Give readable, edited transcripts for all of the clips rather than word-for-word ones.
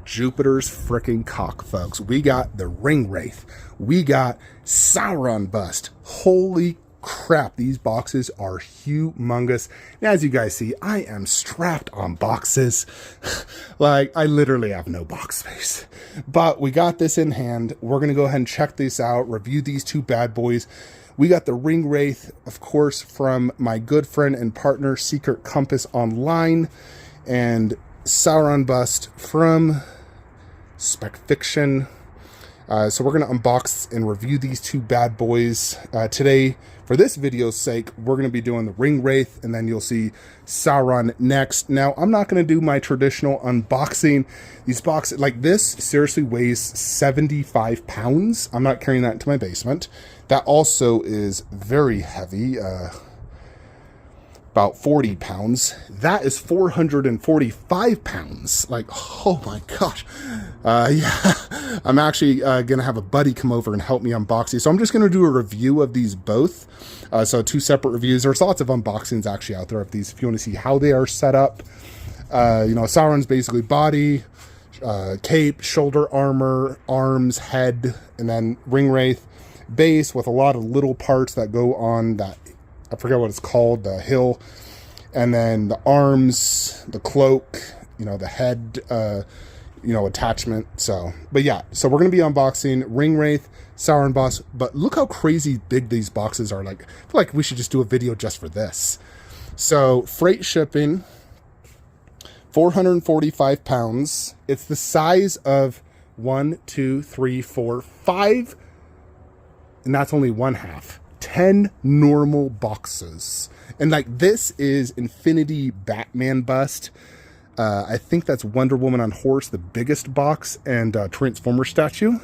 Jupiter's freaking cock, folks. We got the Ring Wraith. We got Sauron bust. Holy crap, these boxes are humongous. And as you guys see, I am strapped on boxes. Like, I literally have no box space. But we got this in hand. We're going to go ahead and check this out, review these two bad boys. We got the Ring Wraith, of course, from my good friend and partner, Secret Compass Online, and Sauron bust from Spec Fiction. So we're going to unbox and review these two bad boys today. For this video's sake, we're going to be doing the Ring Wraith, and then you'll see Sauron next. Now, I'm not going to do my traditional unboxing. These boxes, like this, seriously weighs 75 pounds. I'm not carrying that into my basement. That also is very heavy, about 40 pounds. That is 445 pounds. Like, oh my gosh. Yeah, I'm actually going to have a buddy come over and help me unbox these. So I'm just going to do a review of these both. So two separate reviews. There's lots of unboxings actually out there of these if you want to see how they are set up. You know, Sauron's basically body, cape, shoulder armor, arms, head, and then Ring Wraith base with a lot of little parts that go on that, I forget what it's called, the hill, and then the arms, the cloak, you know, the head, you know, attachment. So, but yeah, so we're going to be unboxing Ring Wraith, Sauron boss, but look how crazy big these boxes are. Like, I feel like we should just do a video just for this. So, freight shipping, 445 pounds. It's the size of 1, 2, 3, 4, 5, and that's only one half. 10 normal boxes. And like, this is Infinity Batman bust. I think that's Wonder Woman on horse, the biggest box, and Transformer statue.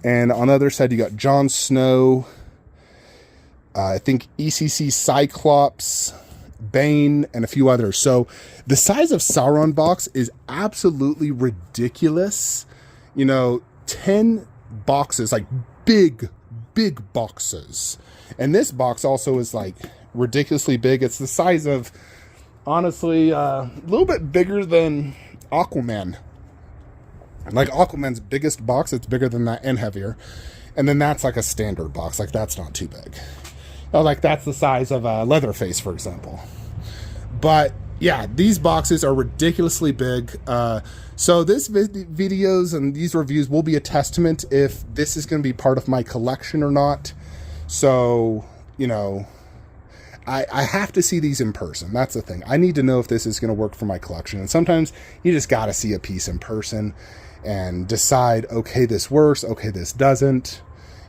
And on the other side, you got Jon Snow, I think ECC Cyclops, Bane, and a few others. So the size of Sauron box is absolutely ridiculous. You know, 10 boxes, like big boxes. And this box also is like ridiculously big. It's the size of, honestly, a little bit bigger than Aquaman. Like Aquaman's biggest box, it's bigger than that and heavier. And then that's like a standard box. Like, that's not too big. Oh, like that's the size of Leatherface, for example. But yeah, these boxes are ridiculously big. So this videos and these reviews will be a testament if this is going to be part of my collection or not. So, you know, I have to see these in person. That's the thing. I need to know if this is going to work for my collection. And sometimes you just got to see a piece in person and decide, okay, this works, okay, this doesn't,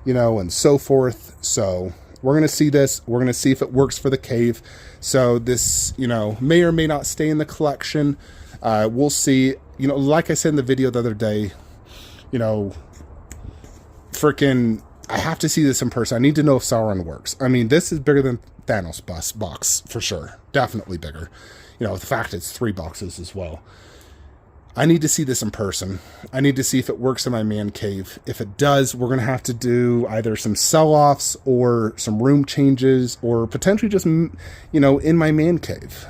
you know, and so forth. So we're going to see this. We're going to see if it works for the cave. So this, you know, may or may not stay in the collection. We'll see. You know, like I said in the video the other day, you know, freaking, I have to see this in person. I need to know if Sauron works. I mean, this is bigger than Thanos box for sure. Definitely bigger. You know, the fact it's 3 boxes as well. I need to see this in person. I need to see if it works in my man cave. If it does, we're going to have to do either some sell-offs or some room changes or potentially just, you know, in my man cave.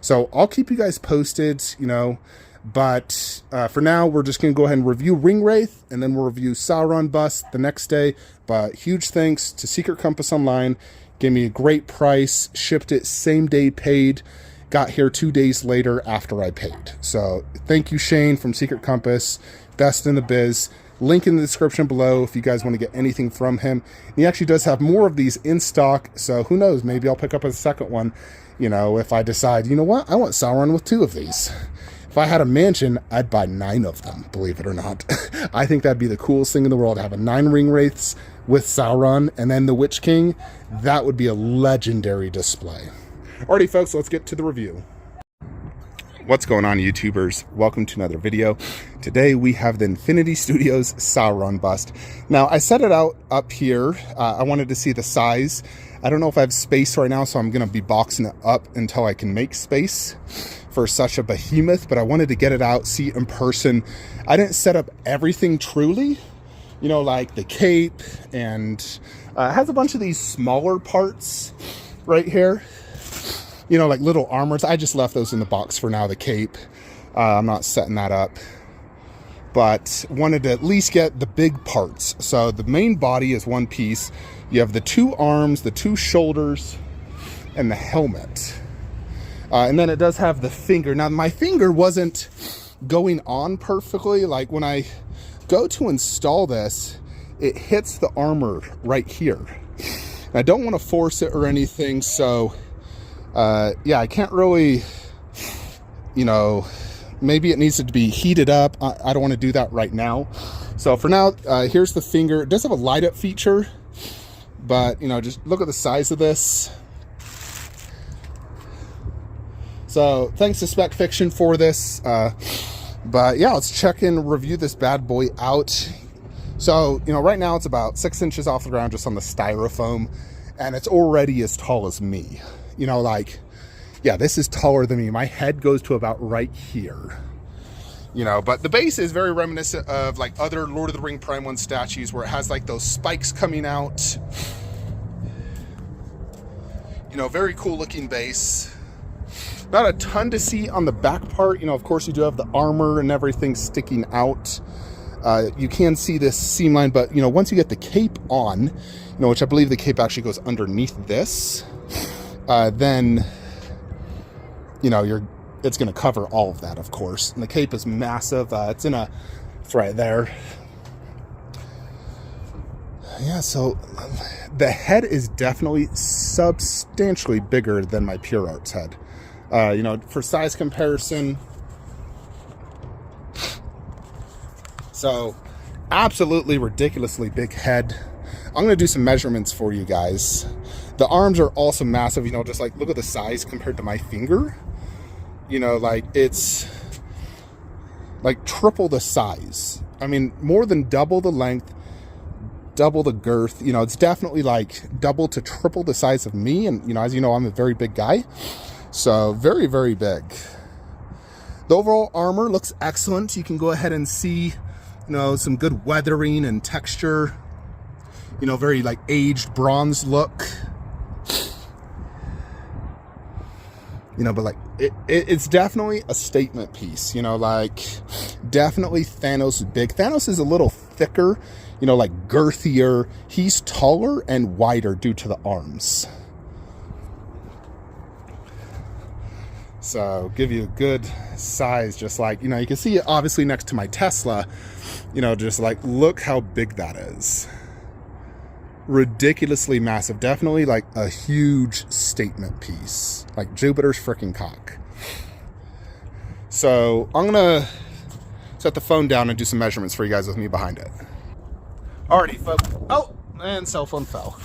So I'll keep you guys posted, you know, but for now, we're just going to go ahead and review Ring Wraith, and then we'll review Sauron bust the next day. But huge thanks to Secret Compass Online. Gave me a great price, shipped it same day paid, got here 2 days later after I paid. So thank you, Shane from Secret Compass, best in the biz. Link in the description below if you guys want to get anything from him. He actually does have more of these in stock, so who knows, maybe I'll pick up a second one, you know, if I decide, you know what, I want Sauron with 2 of these. If I had a mansion, I'd buy 9 of them, believe it or not. I think that'd be the coolest thing in the world, to have a 9 Ring Wraiths with Sauron and then the Witch King. That would be a legendary display. Alrighty, folks, let's get to the review. What's going on, YouTubers? Welcome to another video. Today we have the Infinity Studios Sauron bust. Now, I set it out up here. I wanted to see the size. I don't know if I have space right now, so I'm going to be boxing it up until I can make space for such a behemoth, but I wanted to get it out, see it in person. I didn't set up everything truly, you know, like the cape, and it has a bunch of these smaller parts right here, you know, like little armors. I just left those in the box for now, the cape. I'm not setting that up. but wanted to at least get the big parts. So the main body is one piece. You have the 2 arms, the 2 shoulders, and the helmet. And then it does have the finger. Now my finger wasn't going on perfectly. Like when I go to install this, it hits the armor right here. And I don't want to force it or anything, so yeah, I can't really, you know, maybe it needs to be heated up. I don't want to do that right now. So for now, here's the finger. It does have a light up feature, but you know, just look at the size of this. So thanks to Spec Fiction for this. But yeah, let's check and review this bad boy out. So, you know, right now it's about 6 inches off the ground just on the styrofoam, and it's already as tall as me. You know, like, yeah, this is taller than me. My head goes to about right here. You know, but the base is very reminiscent of like other Lord of the Ring Prime 1 statues where it has like those spikes coming out. You know, very cool looking base. Not a ton to see on the back part. You know, of course you do have the armor and everything sticking out. You can see this seam line, but you know, once you get the cape on, you know, which I believe the cape actually goes underneath this, then, you know, it's going to cover all of that, of course. And the cape is massive. It's right there. Yeah, so the head is definitely substantially bigger than my Pure Arts head. You know, for size comparison. So, absolutely ridiculously big head. I'm going to do some measurements for you guys. The arms are also massive, you know, just like, look at the size compared to my finger. You know, like, it's like triple the size. I mean, more than double the length, double the girth. You know, it's definitely like double to triple the size of me. And, you know, as you know, I'm a very big guy. So, very, very big. The overall armor looks excellent. You can go ahead and see, you know, some good weathering and texture. You know, very like aged bronze look. You know, but like it's definitely a statement piece. You know, like definitely Thanos is big. Thanos is a little thicker, you know, like girthier. He's taller and wider due to the arms. So give you a good size, just like, you know, you can see it obviously next to my Tesla, you know, just like, look how big that is. Ridiculously massive. Definitely like a huge statement piece, like Jupiter's freaking cock. So I'm gonna set the phone down and do some measurements for you guys with me behind it. Alrighty, folks. Oh, and cell phone fell.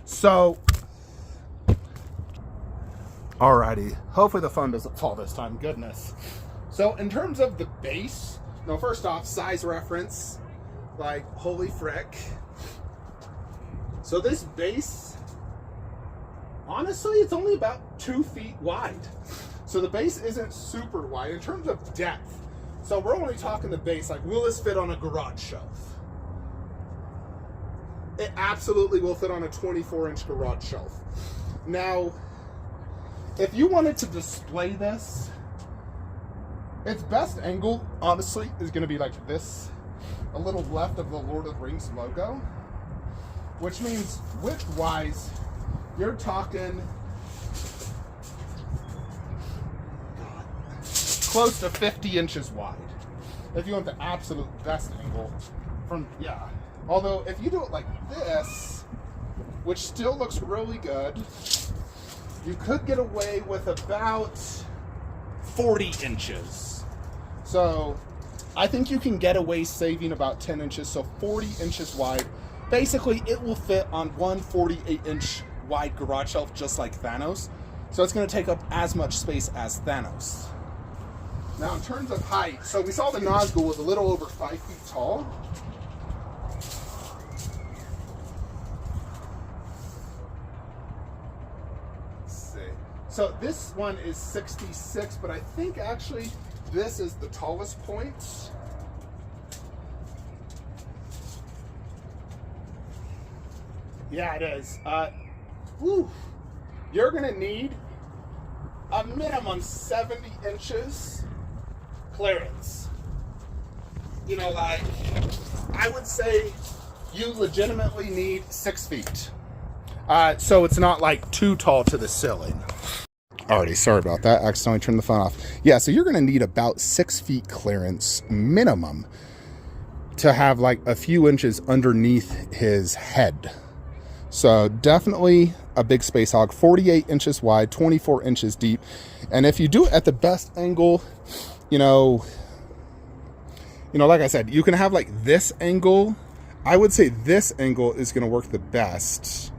So, alrighty, hopefully the phone doesn't fall this time, goodness. So in terms of the base, no, first off, size reference, like, holy frick. So this base, honestly, it's only about 2 feet wide. So the base isn't super wide in terms of depth. So we're only talking the base, like, will this fit on a garage shelf? It absolutely will fit on a 24-inch garage shelf. Now, if you wanted to display this, its best angle, honestly, is going to be like this, a little left of the Lord of the Rings logo, which means width-wise, you're talking close to 50 inches wide. If you want the absolute best angle from, yeah. Although, if you do it like this, which still looks really good, you could get away with about 40 inches. So, I think you can get away saving about 10 inches, so 40 inches wide. Basically, it will fit on one 48-inch wide garage shelf, just like Thanos. So it's going to take up as much space as Thanos. Now, in terms of height, so we saw the Nazgul was a little over 5 feet tall. So this one is 66, but I think actually this is the tallest point. Yeah, it is. You're gonna need a minimum 70 inches clearance. You know, like, I would say you legitimately need 6 feet. So it's not like too tall to the ceiling. Alrighty, sorry about that. Accidentally turned the phone off. Yeah, so you're going to need about 6 feet clearance minimum to have like a few inches underneath his head. So definitely a big space hog, 48 inches wide, 24 inches deep. And if you do it at the best angle, you know, like I said, you can have like this angle. I would say this angle is going to work the best.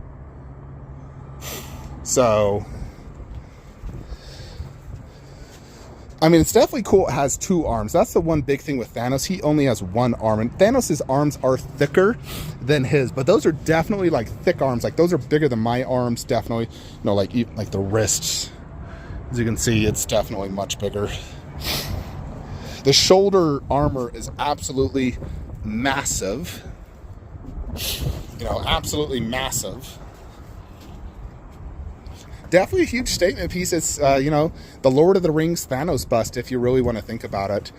So, I mean, it's definitely cool. It has 2 arms. That's the one big thing with Thanos. He only has 1 arm, and Thanos' arms are thicker than his, but those are definitely like thick arms. Like those are bigger than my arms, definitely. You know, like the wrists. As you can see, it's definitely much bigger. The shoulder armor is absolutely massive. You know, absolutely massive. Definitely a huge statement piece. It's, you know, the Lord of the Rings Thanos bust, if you really want to think about it.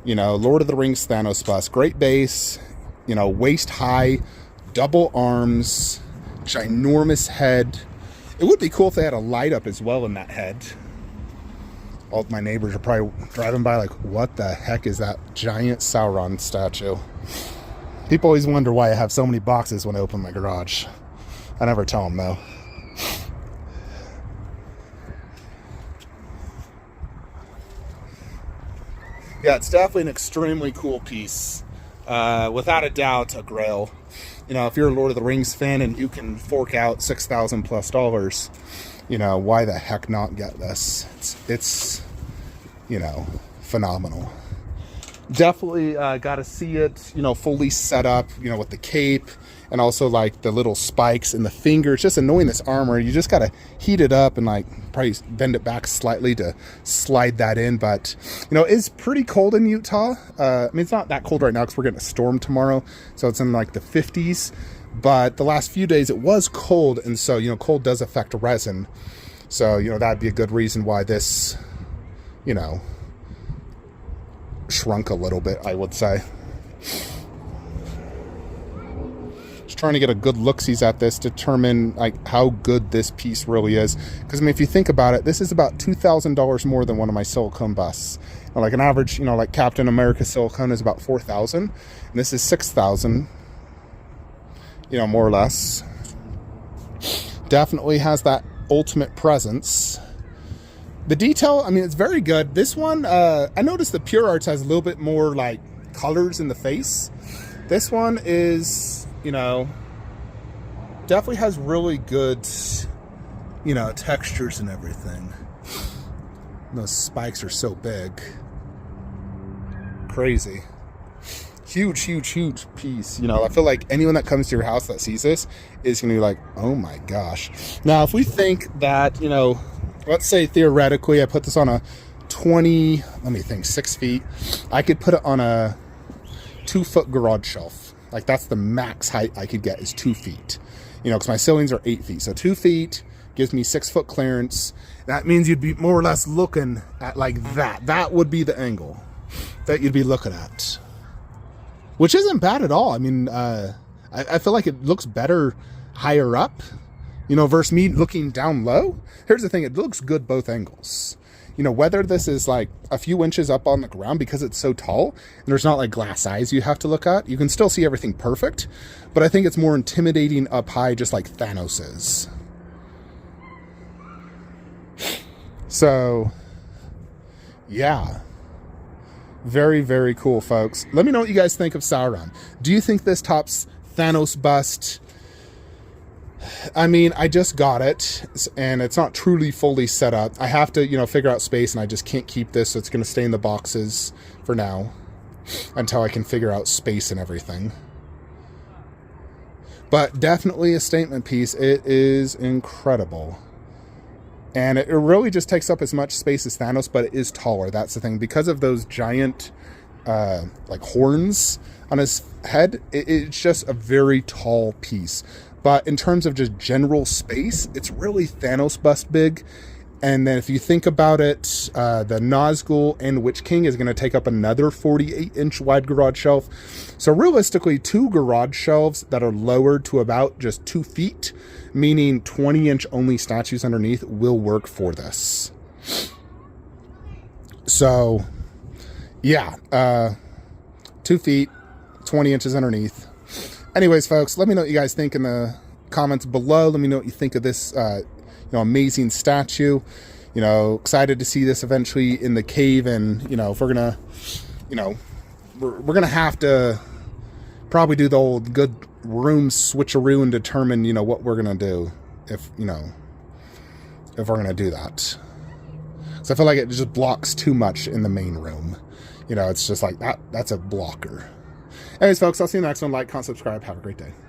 You know, Lord of the Rings Thanos bust. Great base, you know, waist high, double arms, ginormous head. It would be cool if they had a light up as well in that head. All of my neighbors are probably driving by like, what the heck is that giant Sauron statue? People always wonder why I have so many boxes when I open my garage. I never tell them though. Yeah, it's definitely an extremely cool piece. Without a doubt, a grail. You know, if you're a Lord of the Rings fan and you can fork out $6,000+, you know, why the heck not get this? It's you know, phenomenal. Definitely got to see it, you know, fully set up, you know, with the cape and also like the little spikes in the finger. It's just annoying, this armor. You just got to heat it up and like probably bend it back slightly to slide that in. But, you know, it's pretty cold in Utah. I mean, it's not that cold right now because we're getting a storm tomorrow. So it's in like the 50s. But the last few days it was cold. And so, you know, cold does affect resin. So, you know, that'd be a good reason why this, you know, shrunk a little bit, I would say. Just trying to get a good look-sees at this, determine like how good this piece really is. Because I mean, if you think about it, this is about $2,000 more than one of my silicone busts. You know, like an average, you know, like Captain America silicone is about $4,000, and this is $6,000. You know, more or less. Definitely has that ultimate presence. The detail, I mean, it's very good. This one, I noticed the Pure Arts has a little bit more like colors in the face. This one is, you know, definitely has really good, you know, textures and everything. Those spikes are so big. Crazy. Huge, huge, huge piece. You know, I feel like anyone that comes to your house that sees this is going to be like, oh my gosh. Now, if we think that, you know, let's say theoretically I put this on a 20, let me think, 6 feet. I could put it on a 2-foot garage shelf. Like that's the max height I could get is 2 feet. You know, because my ceilings are 8 feet. So 2 feet gives me 6 foot clearance. That means you'd be more or less looking at like that. That would be the angle that you'd be looking at. Which isn't bad at all. I mean, I feel like it looks better higher up, you know, versus me looking down low. Here's the thing, it looks good both angles. You know, whether this is like a few inches up on the ground because it's so tall and there's not like glass eyes you have to look at, you can still see everything perfect. But I think it's more intimidating up high, just like Thanos is. So, yeah. Very, very cool, folks. Let me know what you guys think of Sauron. Do you think this tops Thanos bust? I mean, I just got it, and it's not truly fully set up. I have to, you know, figure out space, and I just can't keep this, so it's going to stay in the boxes for now until I can figure out space and everything. But definitely a statement piece. It is incredible. And it really just takes up as much space as Thanos, but it is taller. That's the thing. Because of those giant, like, horns on his head, it's just a very tall piece. But in terms of just general space, it's really Thanos bust big. And then if you think about it, the Nazgul and Witch King is going to take up another 48-inch wide garage shelf. So realistically, 2 garage shelves that are lowered to about just 2 feet, meaning 20-inch only statues underneath, will work for this. So, yeah, 2 feet, 20 inches underneath. Anyways, folks, let me know what you guys think in the comments below. Let me know what you think of this amazing statue. Excited to see this eventually in the cave. And if we're gonna we're gonna have to probably do the old good room switcheroo and determine what we're gonna do if we're gonna do that. So I feel like it just blocks too much in the main room. It's just like that's a blocker. Anyways, folks, I'll see you in the next one. Like, comment, subscribe. Have a great day.